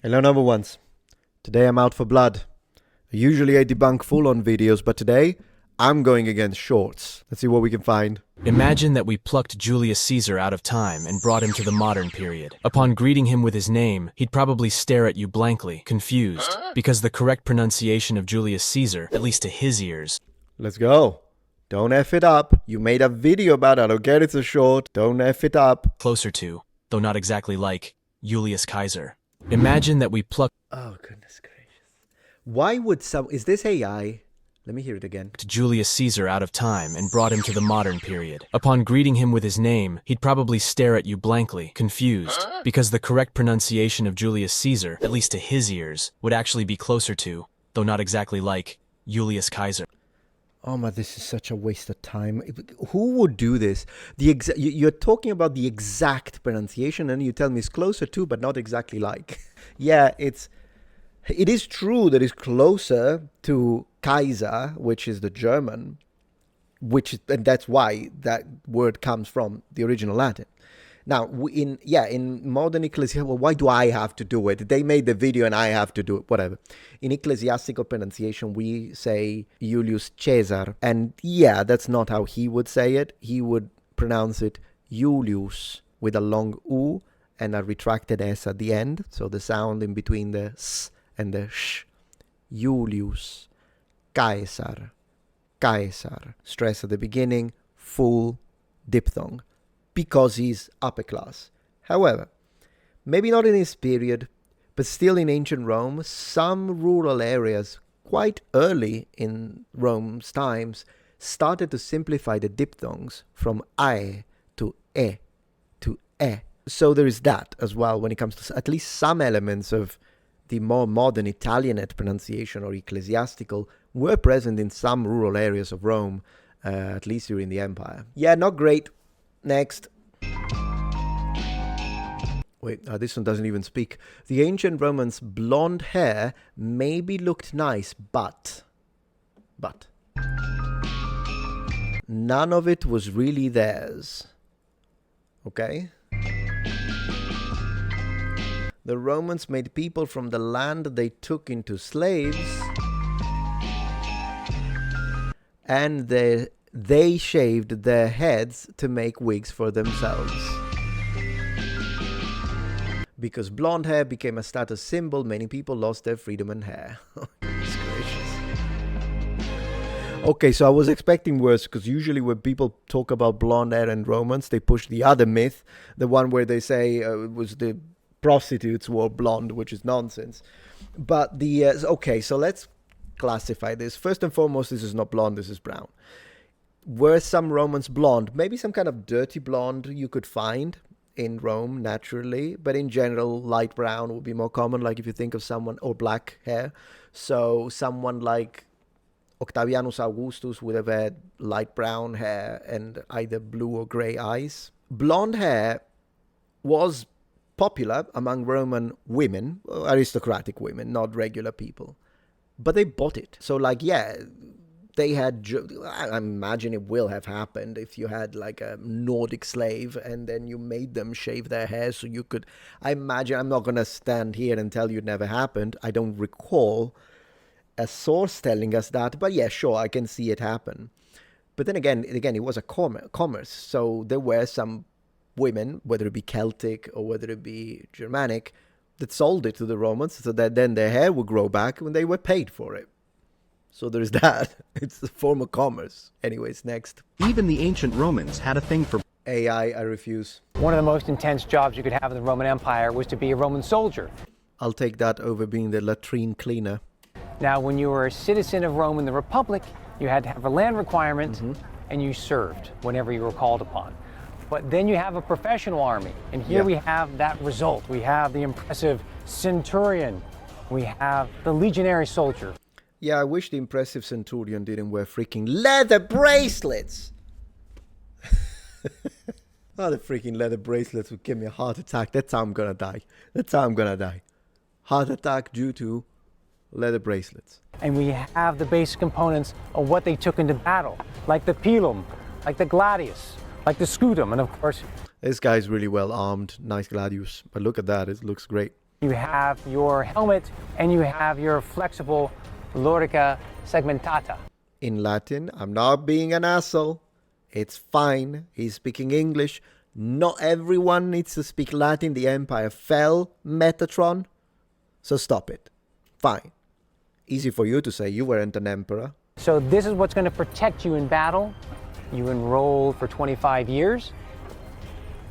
Hello, number ones. Today I'm out for blood. Usually I debunk full-on videos, but today I'm going against shorts. Let's see what we can find. Imagine that we plucked Julius Caesar out of time and brought him to the modern period. Upon greeting him with his name, he'd probably stare at you blankly, confused, because the correct pronunciation of Julius Caesar, at least to his ears, Let's go. Don't F it up. You made a video about it. I don't care it's a short. Don't F it up. closer to, though not exactly like, Julius Caesar. Imagine that we plucked Oh, goodness gracious. Why would some... Is this AI? Let me hear it again. Julius Caesar out of time and brought him to the modern period. Upon greeting him with his name, he'd probably stare at you blankly, confused, because the correct pronunciation of Julius Caesar, at least to his ears, would actually be closer to, though not exactly like, Julius Caesar. Oh my, this is such a waste of time. Who would do this? You're talking about the exact pronunciation and you tell me it's closer to, but not exactly like. Yeah, it is true that it's closer to Kaiser, which is the German, and that's why that word comes from the original Latin. Now, in modern ecclesiastical, well, why do I have to do it? They made the video and I have to do it, whatever. In ecclesiastical pronunciation, we say Julius Caesar. And yeah, that's not how he would say it. He would pronounce it Julius with a long U and a retracted S at the end. So the sound in between the S and the Sh. Julius Caesar. Caesar. Stress at the beginning, full diphthong. Because he's upper class. However, maybe not in his period, but still in ancient Rome, some rural areas quite early in Rome's times started to simplify the diphthongs from ae to e to e. So there is that as well when it comes to at least some elements of the more modern Italianate pronunciation or ecclesiastical were present in some rural areas of Rome, at least during the empire. Yeah, not great. Next. Wait, this one doesn't even speak. The ancient Romans' blonde hair maybe looked nice, but none of it was really theirs. Okay? The Romans made people from the land they took into slaves, and they shaved their heads to make wigs for themselves. Because blonde hair became a status symbol, many people lost their freedom and hair. Goodness gracious. Okay, so I was expecting worse, because usually when people talk about blonde hair and Romans, they push the other myth, the one where they say it was the prostitutes wore blonde, which is nonsense. But okay, so let's classify this. First and foremost, this is not blonde, this is brown. Were some Romans blonde? Maybe some kind of dirty blonde you could find in Rome naturally, but in general, light brown would be more common. Like if you think of someone, or black hair. So someone like Octavianus Augustus would have had light brown hair and either blue or gray eyes. Blonde hair was popular among Roman women, aristocratic women, not regular people. But they bought it. So like, yeah, they had, I imagine it will have happened if you had like a Nordic slave and then you made them shave their hair so you could, I imagine, I'm not going to stand here and tell you it never happened. I don't recall a source telling us that, but yeah, sure, I can see it happen. But then again, it was a commerce. So there were some women, whether it be Celtic or whether it be Germanic, that sold it to the Romans so that then their hair would grow back when they were paid for it. So there's that. It's a form of commerce. Anyways, next. Even the ancient Romans had a thing for AI, I refuse. One of the most intense jobs you could have in the Roman Empire was to be a Roman soldier. I'll take that over being the latrine cleaner. Now, when you were a citizen of Rome in the Republic, you had to have a land requirement, and you served whenever you were called upon. But then you have a professional army, and here we have that result. We have the impressive centurion. We have the legionary soldier. Yeah, I wish the impressive centurion didn't wear freaking leather bracelets. Oh, the freaking leather bracelets would give me a heart attack. That's how I'm gonna die. That's how I'm gonna die. Heart attack due to leather bracelets. And we have the basic components of what they took into battle, like the pilum, like the gladius, like the scutum, and of course... This guy's really well armed. Nice gladius. But look at that. It looks great. You have your helmet, and you have your flexible lorica segmentata. In Latin, I'm not being an asshole. It's fine. He's speaking English. Not everyone needs to speak Latin. The empire fell, Metatron. So stop it. Fine. Easy for you to say. You weren't an emperor. So this is what's going to protect you in battle. You enroll for 25 years.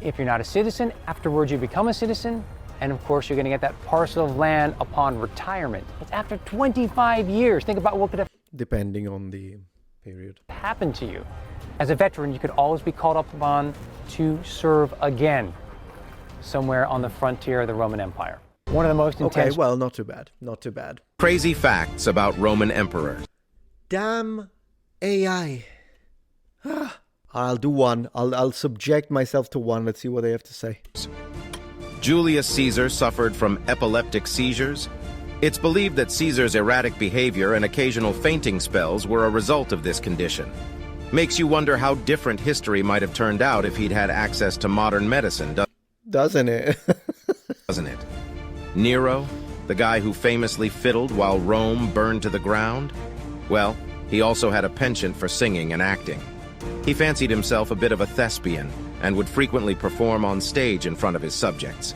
If you're not a citizen, afterwards you become a citizen. And of course, you're going to get that parcel of land upon retirement. It's after 25 years. Think about what could have Depending on the period. happened to you. As a veteran, you could always be called upon to serve again somewhere on the frontier of the Roman Empire. One of the most Okay, intense. well, not too bad. Not too bad. Crazy facts about Roman emperors. Damn AI. I'll do one. I'll subject myself to one. Let's see what they have to say. Julius Caesar suffered from epileptic seizures. It's believed that Caesar's erratic behavior and occasional fainting spells were a result of this condition. Makes you wonder how different history might have turned out if he'd had access to modern medicine, Doesn't it? doesn't it? Nero, the guy who famously fiddled while Rome burned to the ground? Well, he also had a penchant for singing and acting. He fancied himself a bit of a thespian and would frequently perform on stage in front of his subjects.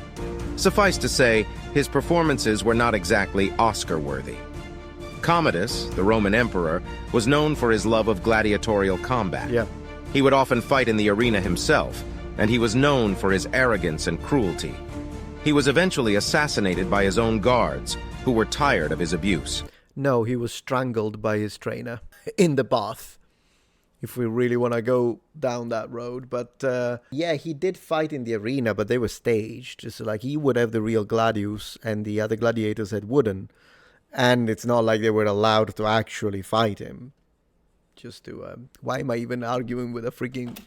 Suffice to say, his performances were not exactly Oscar-worthy. Commodus, the Roman emperor, was known for his love of gladiatorial combat. Yeah. He would often fight in the arena himself, and he was known for his arrogance and cruelty. He was eventually assassinated by his own guards, who were tired of his abuse. No, he was strangled by his trainer in the bath. If we really want to go down that road. But yeah, he did fight in the arena, but they were staged. So like he would have the real gladius and the other gladiators had wooden. And it's not like they were allowed to actually fight him. Just to, why am I even arguing with a freaking...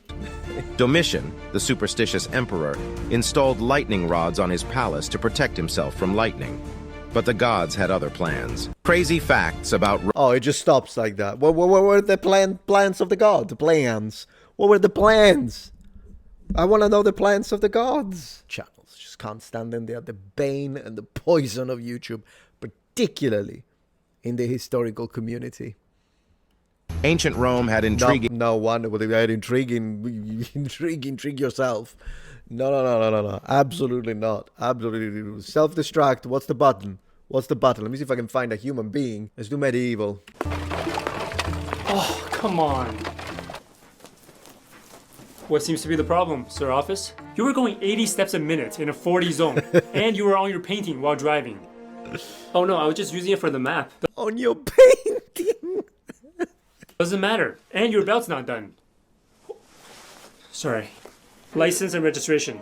Domitian, the superstitious emperor, installed lightning rods on his palace to protect himself from lightning. But the gods had other plans. Crazy facts about... Oh, it just stops like that. What were the plans of the gods? The plans. What were the plans? I want to know the plans of the gods. Channels just can't stand them. They are the bane and the poison of YouTube, particularly in the historical community. Ancient Rome had intriguing... No wonder. Well, they had intriguing. Intrigue yourself. No. Absolutely not. Absolutely. Self-destruct. What's the button? What's the button? Let me see if I can find a human being. Let's do medieval. Oh, come on. What seems to be the problem, Sir Office? You were going 80 steps a minute in a 40 zone, and you were on your painting while driving. Oh no, I was just using it for the map. On your painting. Doesn't matter, and your belt's not done. Sorry. License and registration.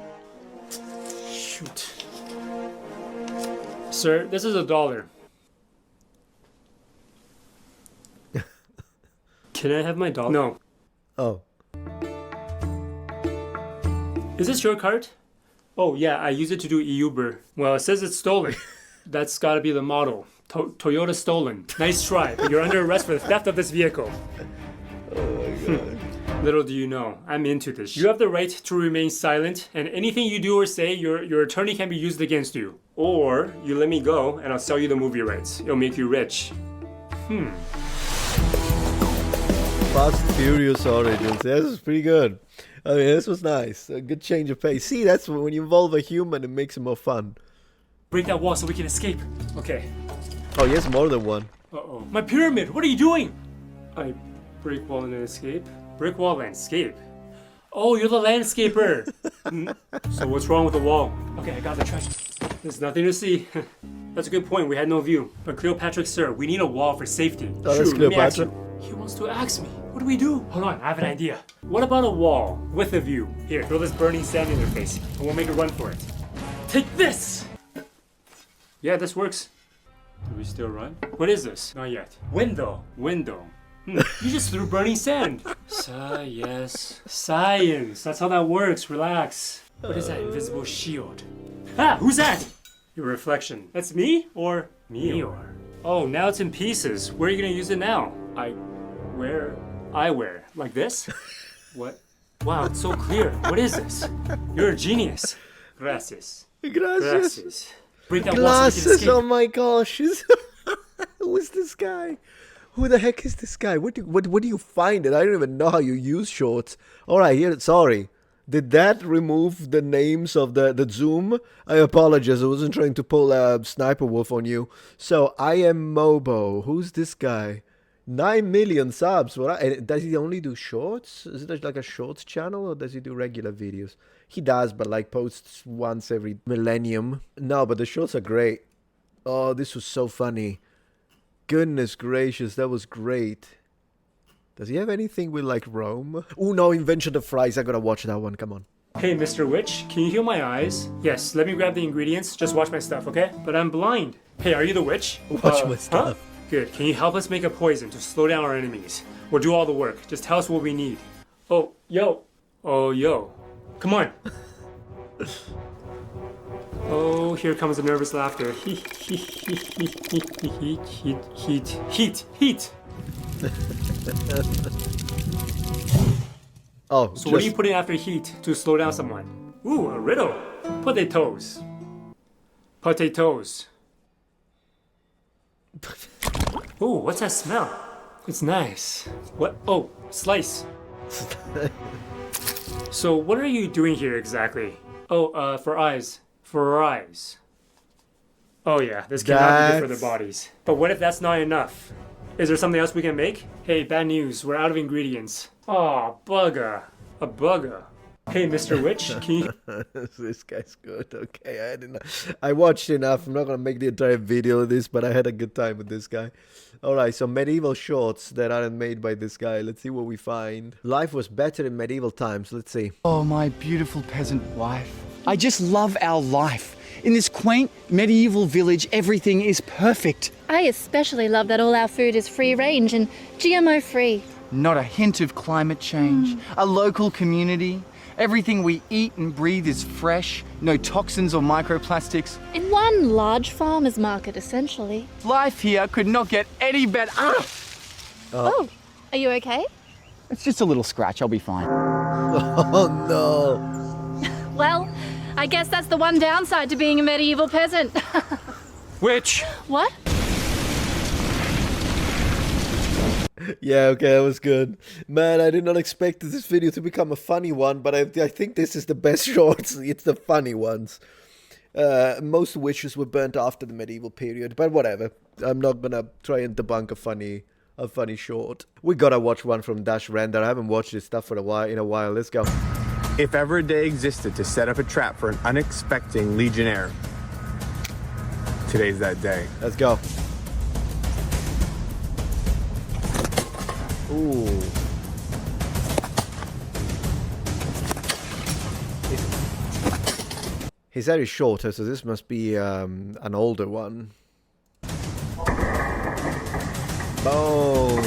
Shoot. Sir, this is $1. Can I have my dollar? No. Oh. Is this your card? Oh yeah, I use it to do Uber. Well, it says it's stolen. That's gotta be the model. Toyota stolen. Nice try, but you're under arrest for the theft of this vehicle. Oh my god. Little do you know, I'm into this. You have the right to remain silent, and anything you do or say, your attorney can be used against you. Or you let me go, and I'll sell you the movie rights. It'll make you rich. Fast Furious Origins. This is pretty good. I mean, this was nice. A good change of pace. See, that's when you involve a human, it makes it more fun. Break that wall so we can escape. Okay. Oh, yes, more than one. Uh-oh. My pyramid, what are you doing? I break wall and escape. Brick wall landscape. Oh, you're the landscaper. So what's wrong with the wall? Okay, I got the treasure. There's nothing to see. That's a good point. We had no view. But Cleopatra, sir, we need a wall for safety. Oh, that's True, let me ask Cleopatra. you. He wants to ask me. What do we do? Hold on, I have an idea. What about a wall with a view? Here, throw this burning sand in their face, and we'll make a run for it. Take this! Yeah, this works. Do we still run? What is this? Not yet. Window. Window. You just threw burning sand. Yes. Science. That's how that works. Relax. What is that invisible shield? Ah, who's that? Your reflection. That's me or me or? Oh, now it's in pieces. Where are you gonna use it now? I wear. Like this? What? Wow, it's so clear. What is this? You're a genius. Gracias. Gracias. Break that wall so we can Glasses, escape. oh my gosh. Who is this guy? Who the heck is this guy? What do you find it? I don't even know how you use shorts. Alright, here, sorry. Did that remove the names of the Zoom? I apologize, I wasn't trying to pull a sniper wolf on you. So, I am Mobo. Who's this guy? 9 million subs. Does he only do shorts? Is it like a shorts channel or does he do regular videos? He does, but like posts once every millennium. No, but the shorts are great. Oh, this was so funny. Goodness gracious, that was great. Does he have anything with like Rome? Oh no, Invention of Fries. I gotta watch that one. Come on. Hey, Mr. Witch, can you heal my eyes? Yes, let me grab the ingredients. Just watch my stuff, okay? But I'm blind. Hey, are you the witch? Watch my stuff. Huh? Good. Can you help us make a poison to slow down our enemies? We'll do all the work. Just tell us what we need. Oh, yo. Oh, yo. Come on. Oh, here comes the nervous laughter. Heat. Oh, So what do you put in after heat to slow down someone? Ooh, a riddle. Potatoes. Potatoes. Ooh, what's that smell? It's nice. What? Oh, slice. So what are you doing here exactly? Oh, for eyes. For eyes. Oh yeah, this cannot be good for their bodies. But what if that's not enough? Is there something else we can make? Hey, bad news. We're out of ingredients. Aw, bugger. A bugger. Hey, Mr. Witch, can you... This guy's good. Okay, I watched enough. I'm not gonna make the entire video of this, but I had a good time with this guy. Alright, so medieval shorts that aren't made by this guy. Let's see what we find. Life was better in medieval times. Let's see. Oh, my beautiful peasant wife. I just love our life. In this quaint medieval village, everything is perfect. I especially love that all our food is free range and GMO free. Not a hint of climate change, a local community. Everything we eat and breathe is fresh, no toxins or microplastics. In one large farmer's market, essentially. Life here could not get any better. Ah! Oh, are you okay? It's just a little scratch, I'll be fine. Oh no. Well, I guess that's the one downside to being a medieval peasant. Witch! What? Yeah, okay, that was good. Man, I did not expect this video to become a funny one, but I think this is the best shorts. It's the funny ones. Most witches were burnt after the medieval period, but whatever. I'm not gonna try and debunk a funny short. We gotta watch one from Dash Render. I haven't watched this stuff for a while. Let's go. If ever a day existed to set up a trap for an unexpected legionnaire, today's that day. Let's go. Ooh. His hair is shorter, so this must be an older one. Boom.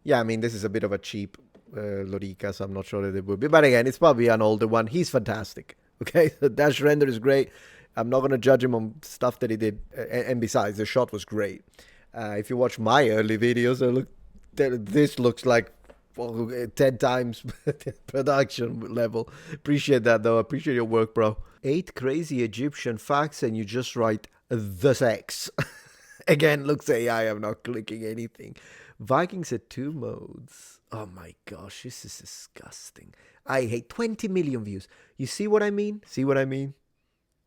Yeah, I mean, this is a bit of a cheap Lorica, so I'm not sure that it would be. But again, it's probably an older one. He's fantastic. Okay, the Dash Render is great. I'm not going to judge him on stuff that he did. And besides, the shot was great. If you watch my early videos, this looks like 10 times production level. Appreciate that, though. Appreciate your work, bro. 8 crazy Egyptian facts, and you just write the sex. Again, looks AI. I'm not clicking anything. Vikings had 2 modes. Oh my gosh, this is disgusting. I hate 20 million views. You see what I mean? See what I mean?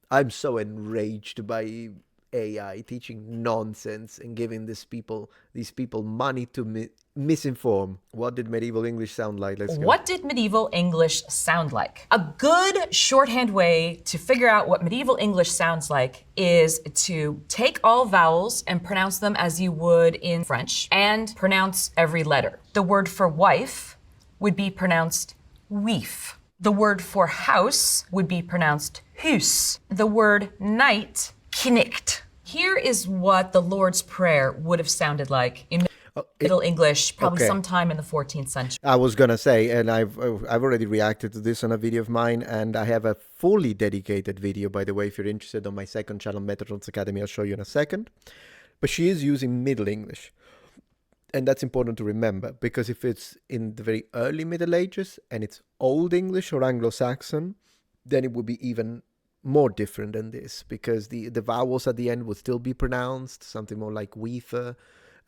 I'm so enraged by AI teaching nonsense and giving these people money to misinform. What did medieval English sound like? Let's go. What did medieval English sound like? A good shorthand way to figure out what medieval English sounds like is to take all vowels and pronounce them as you would in French and pronounce every letter. The word for wife would be pronounced weef. The word for house would be pronounced hus. The word knight, knicht. Here is what the Lord's Prayer would have sounded like in Middle English, probably sometime in the 14th century. I was gonna say, and I've already reacted to this on a video of mine, and I have a fully dedicated video, by the way, if you're interested, on my second channel, Metatron's Academy. I'll show you in a second. But she is using Middle English. And that's important to remember, because if it's in the very early Middle Ages and it's Old English or Anglo-Saxon, then it would be even more different than this, because the vowels at the end would still be pronounced, something more like weether,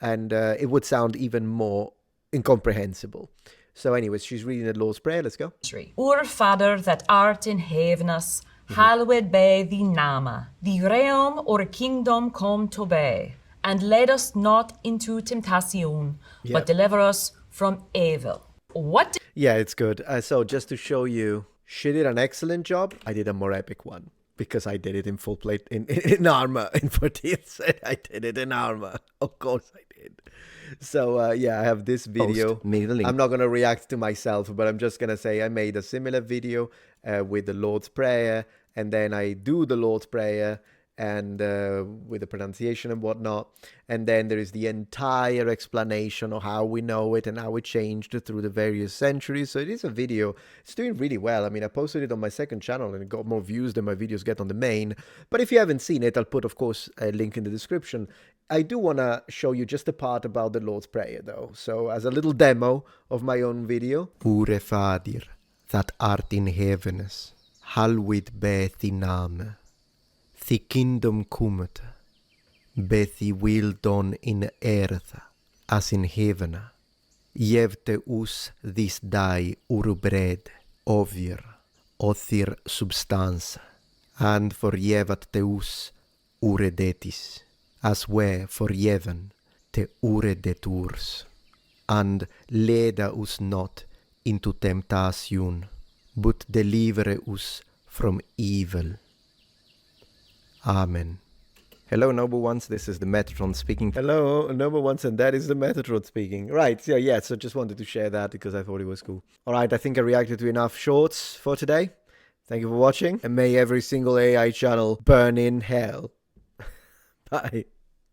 and it would sound even more incomprehensible. So anyways, she's reading the Lord's Prayer. Let's go. Our Father that art in heavenes, hallowed be thy name. Thy realm or kingdom come to be. And lead us not into temptation, but deliver us from evil. What? Yeah, it's good. So just to show you, she did an excellent job. I did a more epic one, because I did it in full plate, in armor. In 14th, I did it in armor. Of course I did. So yeah, I have this video. I'm not going to react to myself, but I'm just going to say I made a similar video with the Lord's Prayer, and then I do the Lord's Prayer and with the pronunciation and whatnot, and then there is the entire explanation of how we know it and how it changed through the various centuries. So it is a video. It's doing really well. I mean, I posted it on my second channel and it got more views than my videos get on the main. But if you haven't seen it, I'll put, of course, a link in the description. I do want to show you just the part about the Lord's Prayer, though. So as a little demo of my own video. Ure Fadir, that art in heavens, hallowed be thy name. Thy kingdom cometh, be thy will done in earth as in heaven. Give to us this day our bread, ovir, othir substance, and forgive to us our debts, as we forgiven to our debtors. And lead us not into temptation, but deliver us from evil. Amen. Hello, noble ones. This is the Metatron speaking. Hello, noble ones, and that is the Metatron speaking. Right, so yeah, so just wanted to share that because I thought it was cool. All right, I think I reacted to enough shorts for today. Thank you for watching, and may every single AI channel burn in hell. Bye.